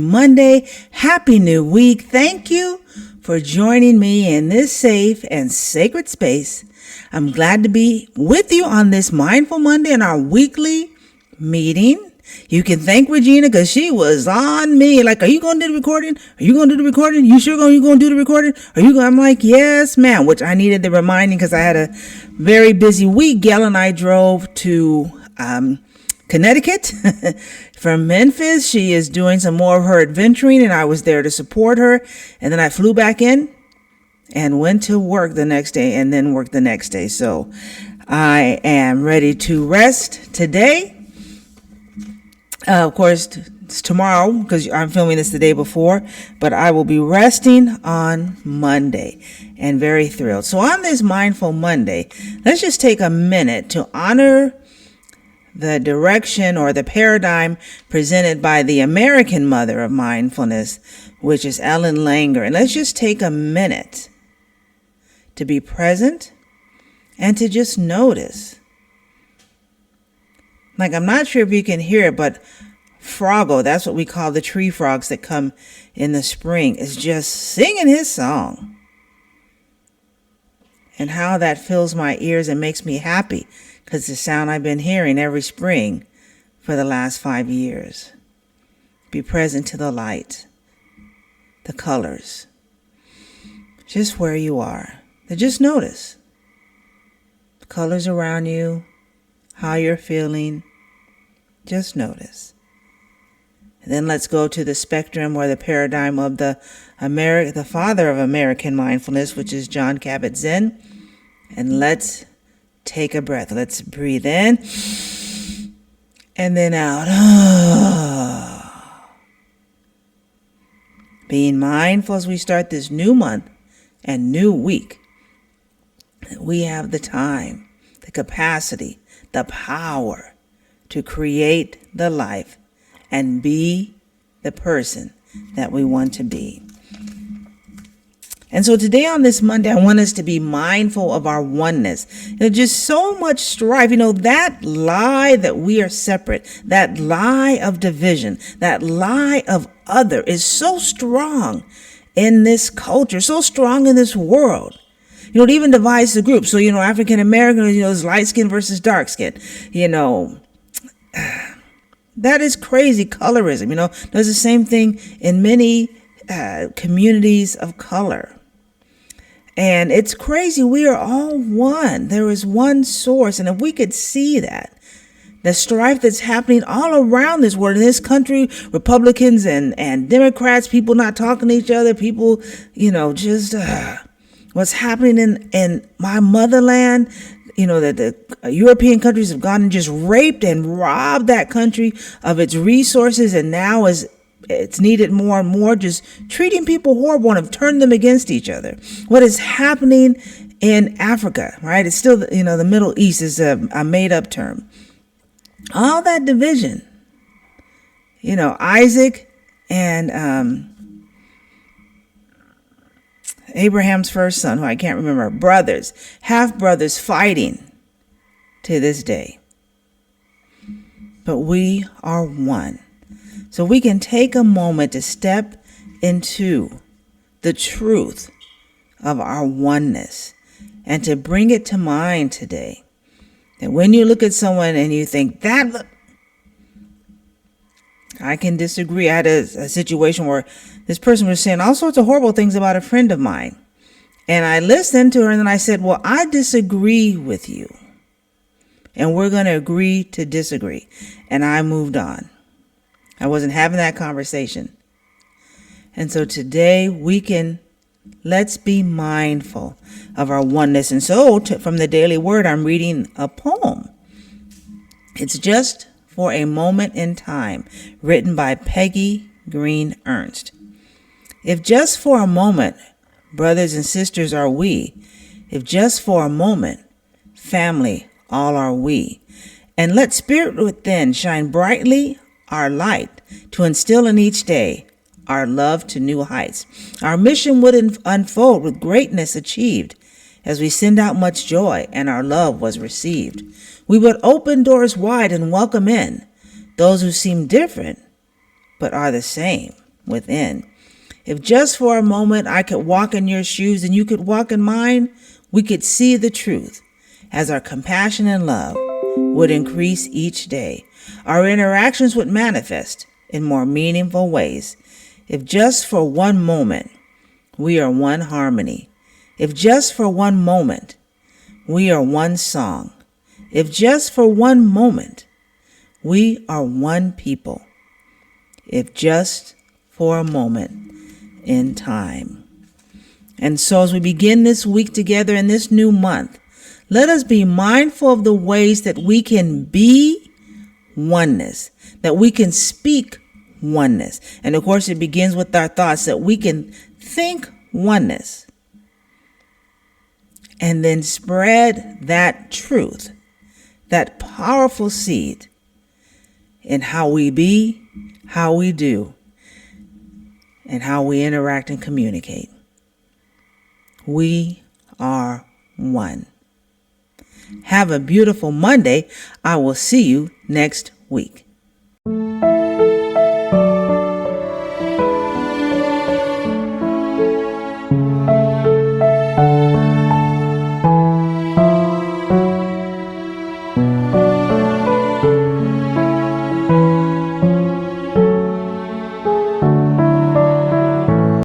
Monday. Happy new week. Thank you for joining me in this safe and sacred space. I'm glad to be with you on this Mindful Monday in our weekly meeting. You can thank Regina because she was on me. Like, are you going to do the recording? Are you going to do the recording? You sure you going to do the recording? I'm like, yes, ma'am, which I needed the reminding because I had a very busy week. Gail and I drove to Connecticut from Memphis. She is doing some more of her adventuring and I was there to support her. And then I flew back in and went to work the next day and then worked the next day. So I am ready to rest today. Of course, it's tomorrow because I'm filming this the day before, but I will be resting on Monday and very thrilled. So on this Mindful Monday, let's just take a minute to honor the direction or the paradigm presented by the American mother of mindfulness, which is Ellen Langer. And let's just take a minute to be present and to just notice. Like, I'm not sure if you can hear it, but Froggo, that's what we call the tree frogs that come in the spring, is just singing his song. And how that fills my ears and makes me happy, because the sound I've been hearing every spring for the last 5 years. Be present to the light, the colors, just where you are. And just notice the colors around you, how you're feeling. Just notice. And then let's go to the spectrum or the paradigm of the father of American mindfulness, which is John Kabat-Zinn. And let's take a breath. Let's breathe in and then out. Being mindful as we start this new month and new week. We have the time, the capacity, the power to create the life and be the person that we want to be. And so today on this Monday, I want us to be mindful of our oneness. There's just so much strife. That lie that we are separate, that lie of division, that lie of other is so strong in this culture, so strong in this world. It even divides the group. So, African American, is light skin versus dark skin. That is crazy colorism. There's the same thing in many communities of color. And it's crazy. We are all one. There is one source. And if we could see that, the strife that's happening all around this world, in this country, Republicans and Democrats, people not talking to each other, people, what's happening in my motherland, that the European countries have gone and just raped and robbed that country of its resources. And now it's needed more and more, just treating people horrible and have turned them against each other. What is happening in Africa, right? It's still, the Middle East is a made up term. All that division, Isaac and, Abraham's first son, who I can't remember, brothers, half brothers fighting to this day. But we are one. So we can take a moment to step into the truth of our oneness and to bring it to mind today. That when you look at someone and you think, I can disagree. I had a situation where this person was saying all sorts of horrible things about a friend of mine. And I listened to her and then I said, well, I disagree with you. And we're going to agree to disagree. And I moved on. I wasn't having that conversation. And so today let's be mindful of our oneness. And so from the Daily Word, I'm reading a poem. It's Just for a Moment in Time, written by Peggy Green Ernst. If just for a moment, brothers and sisters are we, if just for a moment, family all are we, and let spirit within shine brightly our light to instill in each day our love to new heights. Our mission would unfold with greatness achieved as we send out much joy and our love was received. We would open doors wide and welcome in those who seem different but are the same. within. If just for a moment I could walk in your shoes and you could walk in mine, we could see the truth as our compassion and love would increase each day. Our interactions would manifest in more meaningful ways. If just for one moment we are one harmony. If just for one moment we are one song. If just for one moment we are one people. If just for a moment in time. And so as we begin this week together in this new month, let us be mindful of the ways that we can be oneness, that we can speak oneness. And of course, it begins with our thoughts, that we can think oneness and then spread that truth, that powerful seed in how we be, how we do, and how we interact and communicate. We are one. Have a beautiful Monday. I will see you next week.